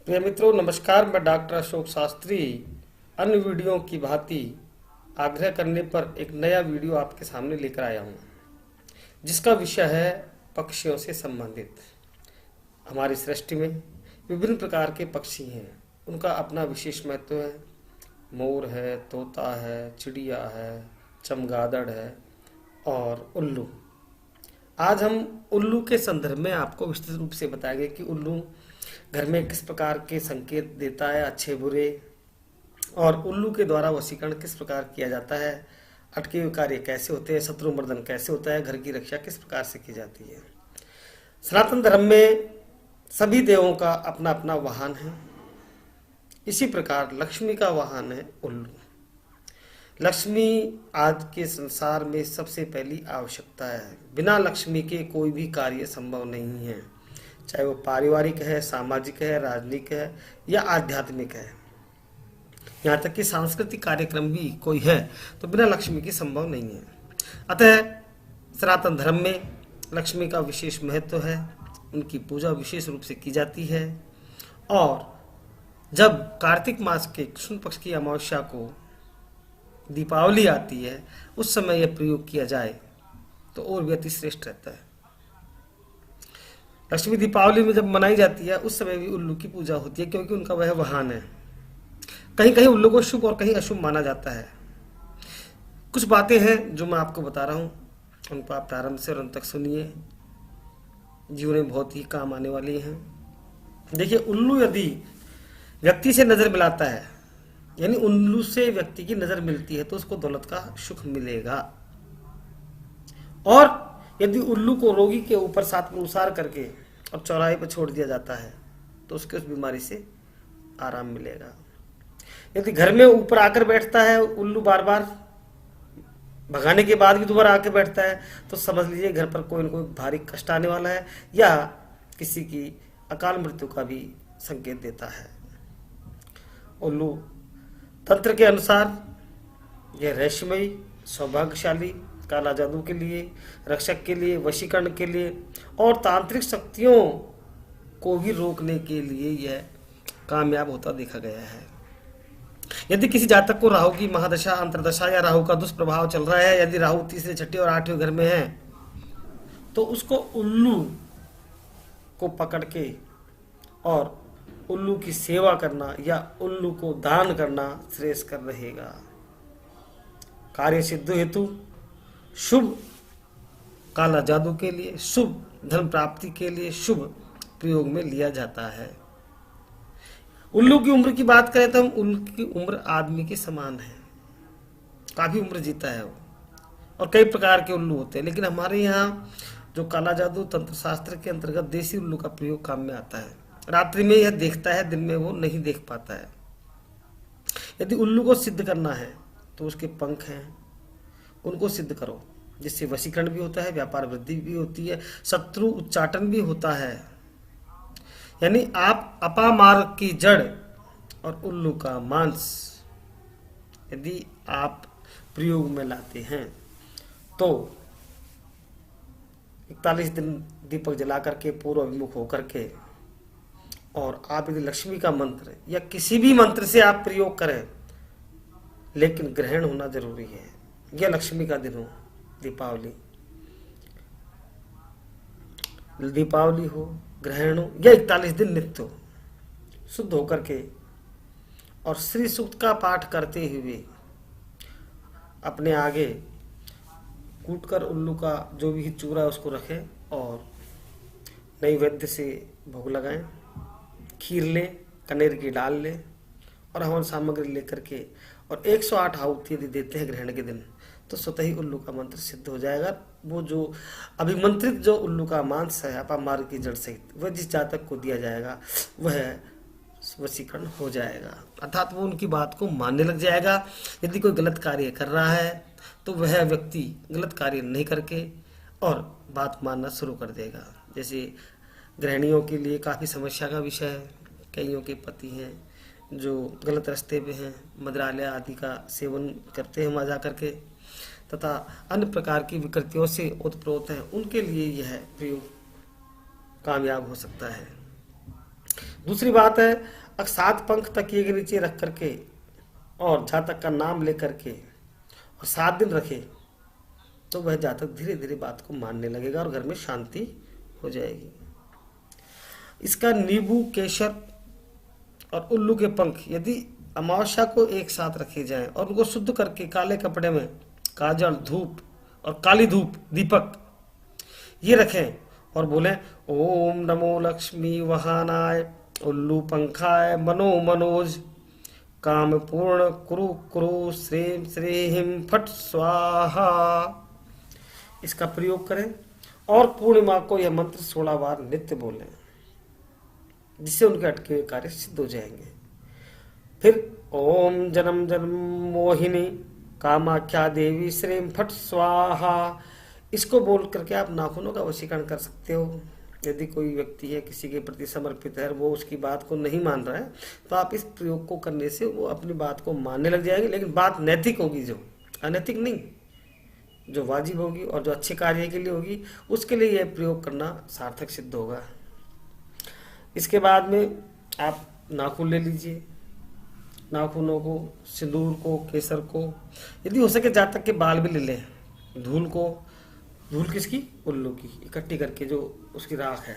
प्रिय मित्रों, नमस्कार। मैं डॉक्टर अशोक शास्त्री अन्य वीडियो की भांति आग्रह करने पर एक नया वीडियो आपके सामने लेकर आया हूं, जिसका विषय है पक्षियों से संबंधित। हमारी सृष्टि में विभिन्न प्रकार के पक्षी हैं, उनका अपना विशेष महत्व है। मोर है, तोता है, चिड़िया है, चमगादड़ है और उल्लू। आज हम उल्लू के संदर्भ में आपको विस्तृत रूप से बताएंगे कि उल्लू घर में किस प्रकार के संकेत देता है, अच्छे बुरे, और उल्लू के द्वारा वशीकरण किस प्रकार किया जाता है, अटके हुए कार्य कैसे होते हैं, शत्रु मर्दन कैसे होता है, घर की रक्षा किस प्रकार से की जाती है। सनातन धर्म में सभी देवों का अपना अपना वाहन है। इसी प्रकार लक्ष्मी का वाहन है उल्लू। लक्ष्मी आज के संसार में सबसे पहली आवश्यकता है। बिना लक्ष्मी के कोई भी कार्य संभव नहीं है, चाहे वो पारिवारिक है, सामाजिक है, राजनीतिक है या आध्यात्मिक है। यहाँ तक कि सांस्कृतिक कार्यक्रम भी कोई है तो बिना लक्ष्मी की संभव नहीं है। अतः सनातन धर्म में लक्ष्मी का विशेष महत्व है, उनकी पूजा विशेष रूप से की जाती है। और जब कार्तिक मास के कृष्ण पक्ष की अमावस्या को दीपावली आती है, उस समय यह प्रयोग किया जाए तो और भी अति श्रेष्ठ रहता है। लक्ष्मी दीपावली में जब मनाई जाती है, उस समय भी उल्लू की पूजा होती है, क्योंकि उनका वह वाहन है। कहीं कहीं उल्लू को शुभ और कहीं अशुभ माना जाता है। कुछ बातें हैं जो मैं आपको बता रहा हूँ, उनको आप प्रारंभ से और अंत तक सुनिए, जीवन में बहुत ही काम आने वाली हैं। देखिए, उल्लू यदि व्यक्ति से नजर मिलाता है, यानी उल्लू से व्यक्ति की नजर मिलती है, तो उसको दौलत का सुख मिलेगा। और यदि उल्लू को रोगी के ऊपर सात में उसार करके और चौराहे पर छोड़ दिया जाता है, तो उसके उस बीमारी से आराम मिलेगा। यदि घर में ऊपर आकर बैठता है उल्लू, बार बार भगाने के बाद भी दोबारा आकर बैठता है, तो समझ लीजिए घर पर कोई न कोई भारी कष्ट आने वाला है, या किसी की अकाल मृत्यु का भी संकेत देता है। उल्लू तंत्र के अनुसार यह रहस्यमयी, सौभाग्यशाली, काला जादू के लिए, रक्षक के लिए, वशीकरण के लिए और तांत्रिक शक्तियों को भी रोकने के लिए यह कामयाब होता देखा गया है। यदि किसी जातक को राहु की महादशा, अंतरदशा या राहु का दुष्प्रभाव चल रहा है, यदि राहु तीसरे, छठे और आठवें घर में है, तो उसको उल्लू को पकड़ के और उल्लू की सेवा करना या उल्लू को दान करना श्रेयस्कर रहेगा। कार्य सिद्धि हेतु, शुभ काला जादू के लिए, शुभ धन प्राप्ति के लिए, शुभ प्रयोग में लिया जाता है। उल्लू की उम्र की बात करें तो हम उल्लू की उम्र आदमी के समान है, काफी उम्र जीता है वो। और कई प्रकार के उल्लू होते हैं, लेकिन हमारे यहाँ जो काला जादू तंत्र शास्त्र के अंतर्गत देसी उल्लू का प्रयोग काम में आता है। रात्रि में यह देखता है, दिन में वो नहीं देख पाता है। यदि उल्लू को सिद्ध करना है तो उसके पंख हैं, उनको सिद्ध करो, जिससे वशीकरण भी होता है, व्यापार वृद्धि भी होती है, शत्रु उच्चाटन भी होता है। यानी आप अपामार्ग की जड़ और उल्लू का मांस यदि आप प्रयोग में लाते हैं, तो 41 दिन दीपक जला करके पूर्व अभिमुख होकर के, और आप यदि लक्ष्मी का मंत्र या किसी भी मंत्र से आप प्रयोग करें, लेकिन ग्रहण होना जरूरी है, या लक्ष्मी का दिन हो, दीपावली हो, ग्रहण हो या 41 दिन नित्य हो, शुद्ध होकर के और श्री सूक्त का पाठ करते हुए अपने आगे कूटकर उल्लू का जो भी चूरा है उसको रखें और नैवेद्य से भोग लगाएं, खीर लें, कनेर की डाल लें और हवन सामग्री लेकर के, और 108 आहुति यदि देते हैं ग्रहण के दिन, तो स्वतः ही उल्लू का मंत्र सिद्ध हो जाएगा। वो जो अभिमंत्रित जो उल्लू का मांस है अपामार्ग की जड़ सहित, वह जिस जातक को दिया जाएगा वह वशीकरण हो जाएगा, अर्थात वो उनकी बात को मानने लग जाएगा। यदि कोई गलत कार्य कर रहा है तो वह व्यक्ति गलत कार्य नहीं करके और बात मानना शुरू कर देगा। जैसे गृहिणियों के लिए काफ़ी समस्या का विषय है। कईयों के पति हैं जो गलत रास्ते पे हैं, मदिरालय आदि का सेवन करते हैं वहाँ जा करके, तथा अन्य प्रकार की विकृतियों से ओतप्रोत हैं, उनके लिए यह प्रयोग कामयाब हो सकता है। दूसरी बात है, अगर 7 पंख तकिए के नीचे रख करके और जातक का नाम लेकर के और 7 दिन रखे तो वह जातक धीरे धीरे बात को मानने लगेगा और घर में शांति हो जाएगी। इसका नींबू, केसर और उल्लू के पंख यदि अमावस्या को एक साथ रखे जाएं और उनको शुद्ध करके काले कपड़े में काजल, धूप और काली धूप, दीपक ये रखें और बोलें ओम नमो लक्ष्मी वाहनाय उल्लू पंखाय मनो मनोज काम पूर्ण कुरु कुरु श्रीम श्रीहिम फट स्वाहा, इसका प्रयोग करें और पूर्णिमा को यह मंत्र 16 बार नित्य बोलें, जिससे उनके अटके हुए कार्य सिद्ध हो जाएंगे। फिर ओम जन्म जन्म मोहिनी कामाख्या देवी श्रीम फट स्वाहा, इसको बोल करके आप नाखूनों का वशीकरण कर सकते हो। यदि कोई व्यक्ति है किसी के प्रति समर्पित है, वो उसकी बात को नहीं मान रहा है, तो आप इस प्रयोग को करने से वो अपनी बात को मानने लग जाएंगे। लेकिन बात नैतिक होगी, जो अनैतिक नहीं, जो वाजिब होगी और जो अच्छे कार्य के लिए होगी, उसके लिए यह प्रयोग करना सार्थक सिद्ध होगा। इसके बाद में आप नाखून ले लीजिए, नाखूनों को, सिंदूर को, केसर को, यदि हो सके जातक के बाल भी ले लें, धूल को, धूल किसकी, उल्लू की, इकट्ठी करके जो उसकी राख है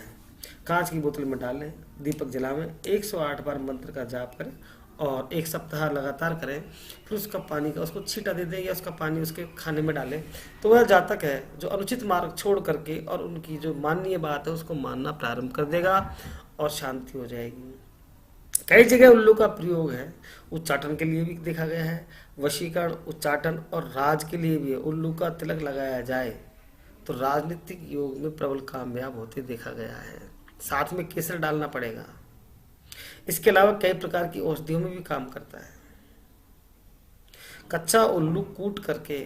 कांच की बोतल में डालें, दीपक जलावें, 108 बार मंत्र का जाप करें और 1 सप्ताह लगातार करें। फिर उसका पानी का उसको छींटा दे दें या उसका पानी उसके खाने में डालें, तो वह जातक है जो अनुचित मार्ग छोड़ करके और उनकी जो माननीय बात है उसको मानना प्रारंभ कर देगा और शांति हो जाएगी। कई जगह उल्लू का प्रयोग है, उच्चाटन के लिए भी देखा गया है, वशीकरण, उच्चाटन और राज के लिए भी है। उल्लू का तिलक लगाया जाए तो राजनीतिक योग में प्रबल कामयाब होते देखा गया है। साथ में केसर डालना पड़ेगा। इसके अलावा कई प्रकार की औषधियों में भी काम करता है। कच्चा उल्लू कूट करके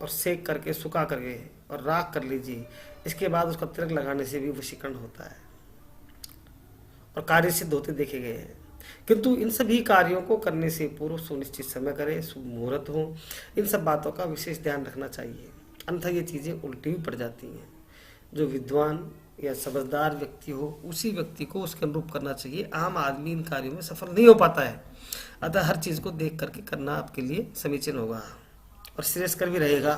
और सेक करके, सुखा करके और राख कर लीजिए। इसके बाद उसका तिलक लगाने से भी वशीकरण होता है और कार्य सिद्ध होते देखे गए हैं। किंतु इन सभी कार्यों को करने से पूर्व सुनिश्चित समय करें, शुभ मुहूर्त हो, इन सब बातों का विशेष ध्यान रखना चाहिए, अन्यथा ये चीजें उल्टी भी पड़ जाती हैं। जो विद्वान या समझदार व्यक्ति हो उसी व्यक्ति को उसके अनुरूप करना चाहिए। आम आदमी इन कार्यों में सफल नहीं हो पाता है, अतः हर चीज को देख करके करना आपके लिए समीचीन होगा और श्रेयस्कर भी रहेगा।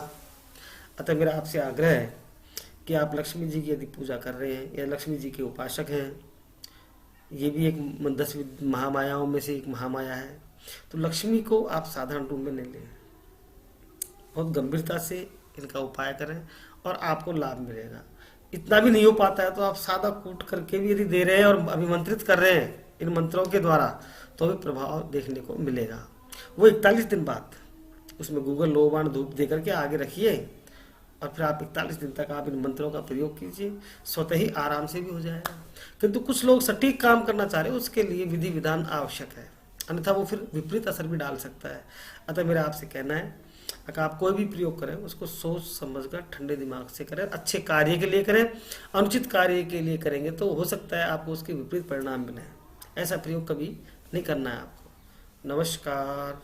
अतः मेरा आपसे आग्रह है कि आप लक्ष्मी जी की यदि पूजा कर रहे हैं या लक्ष्मी जी के उपासक हैं, ये भी एक 10 महामायाओं में से एक महामाया है, तो लक्ष्मी को आप साधारण रूप में नहीं लें, बहुत गंभीरता से इनका उपाय करें और आपको लाभ मिलेगा। इतना भी नहीं हो पाता है तो आप सादा कूट करके भी यदि दे रहे हैं और अभिमंत्रित कर रहे हैं इन मंत्रों के द्वारा, तो भी प्रभाव देखने को मिलेगा। वो 41 दिन बाद उसमें गूगल लोबान धूप दे करके आगे रखिए और फिर आप 41 दिन तक आप इन मंत्रों का प्रयोग कीजिए, स्वतः ही आराम से भी हो जाएगा। किंतु कुछ लोग सटीक काम करना चाह रहे हैं, उसके लिए विधि विधान आवश्यक है, अन्यथा वो फिर विपरीत असर भी डाल सकता है। अतः मेरा आपसे कहना है, अगर आप कोई भी प्रयोग करें उसको सोच समझकर ठंडे दिमाग से करें, अच्छे कार्य के लिए करें। अनुचित कार्य के लिए करेंगे तो हो सकता है आपको उसके विपरीत परिणाम मिले। ऐसा प्रयोग कभी नहीं करना है आपको। नमस्कार।